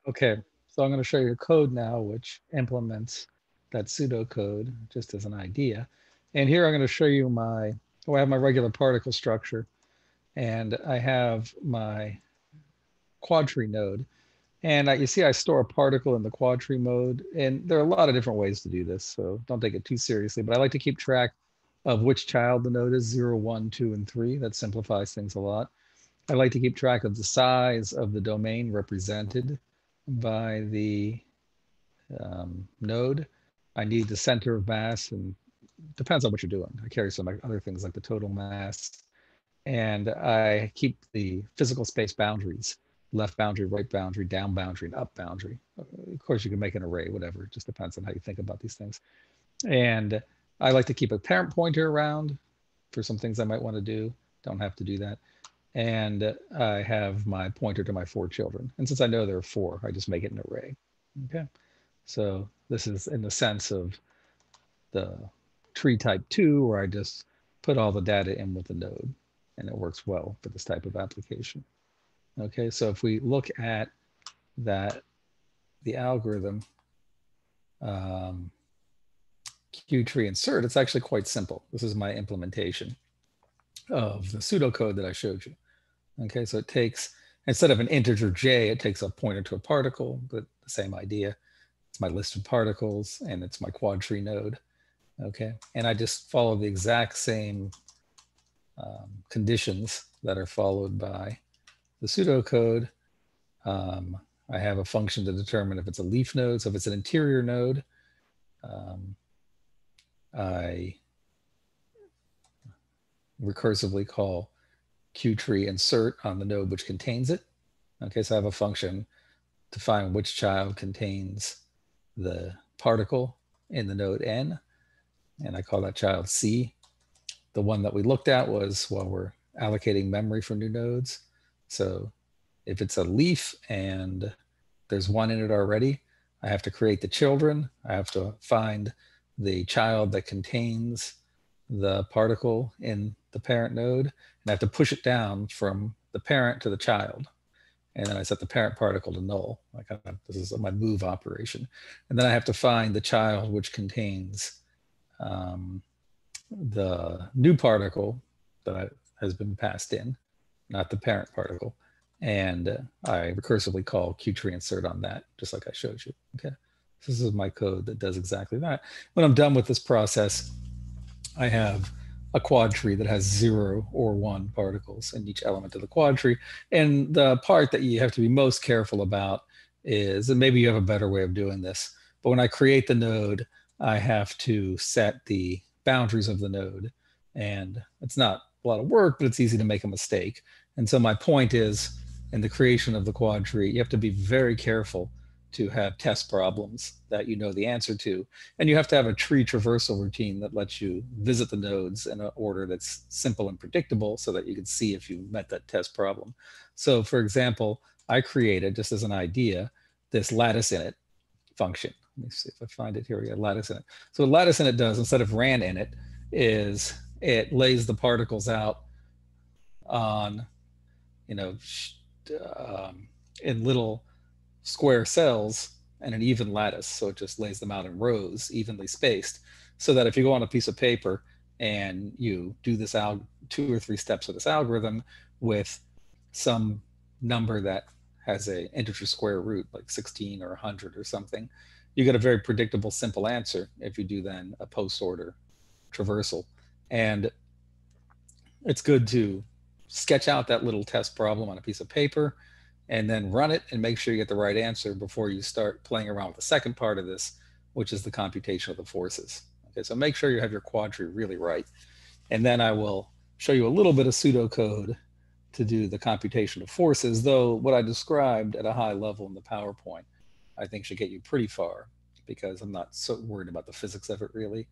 Okay, so I'm going to show you a code now which implements that pseudocode just as an idea. And here I'm going to show you I have my regular particle structure, and I have my quadtree node. And you see I store a particle in the quadtree mode, and there are a lot of different ways to do this, so don't take it too seriously. But I like to keep track of which child the node is, 0, 1, 2, and 3. That simplifies things a lot. I like to keep track of the size of the domain represented by the node. I need the center of mass, and depends on what you're doing. I carry some other things like the total mass, and I keep the physical space boundaries: left boundary, right boundary, down boundary, and up boundary. Of course, you can make an array, whatever. It just depends on how you think about these things. And I like to keep a parent pointer around for some things I might want to do. Don't have to do that. And I have my pointer to my 4 children. And since I know there are 4, I just make it an array. Okay. So this is in the sense of the tree type 2, where I just put all the data in with the node, and it works well for this type of application. Okay, so if we look at that, the algorithm, um, Q-tree insert, it's actually quite simple. This is my implementation of the pseudocode that I showed you. Okay, so it takes, instead of an integer j, it takes a pointer to a particle, but the same idea. It's my list of particles, and it's my quadtree node. Okay, and I just follow the exact same conditions that are followed by the pseudocode. I have a function to determine if it's a leaf node. So if it's an interior node, I recursively call Q-tree insert on the node which contains it. Okay, so I have a function to find which child contains the particle in the node n, and I call that child C. The one that we looked at was while we're allocating memory for new nodes. So if it's a leaf and there's one in it already, I have to create the children. I have to find the child that contains the particle in the parent node, and I have to push it down from the parent to the child. And then I set the parent particle to null. This is my move operation. And then I have to find the child which contains the new particle that has been passed in, not the parent particle. And I recursively call Q-tree insert on that, just like I showed you. Okay, this is my code that does exactly that. When I'm done with this process, I have a quad tree that has 0 or 1 particles in each element of the quad tree. And the part that you have to be most careful about is, and maybe you have a better way of doing this, but when I create the node, I have to set the boundaries of the node. And it's not a lot of work, but it's easy to make a mistake. And so my point is, in the creation of the quad tree, you have to be very careful to have test problems that you know the answer to. And you have to have a tree traversal routine that lets you visit the nodes in an order that's simple and predictable so that you can see if you met that test problem. So for example, I created, just as an idea, this lattice init function. Let me see if I find it here. We got lattice init. So what lattice init does, instead of ran init, is it lays the particles out on, you know, in little square cells and an even lattice. So it just lays them out in rows, evenly spaced, so that if you go on a piece of paper and you do this 2 or 3 steps of this algorithm with some number that has a integer square root, like 16 or 100 or something, you get a very predictable, simple answer if you do then a post order traversal. And it's good to sketch out that little test problem on a piece of paper and then run it and make sure you get the right answer before you start playing around with the second part of this, which is the computation of the forces. Okay, so make sure you have your quad tree really right. And then I will show you a little bit of pseudocode to do the computation of forces, though what I described at a high level in the PowerPoint, I think should get you pretty far, because I'm not so worried about the physics of it really.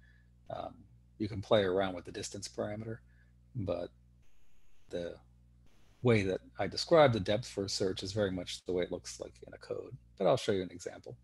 Um, you can play around with the distance parameter, but the way that I describe the depth first search is very much the way it looks like in a code. But I'll show you an example.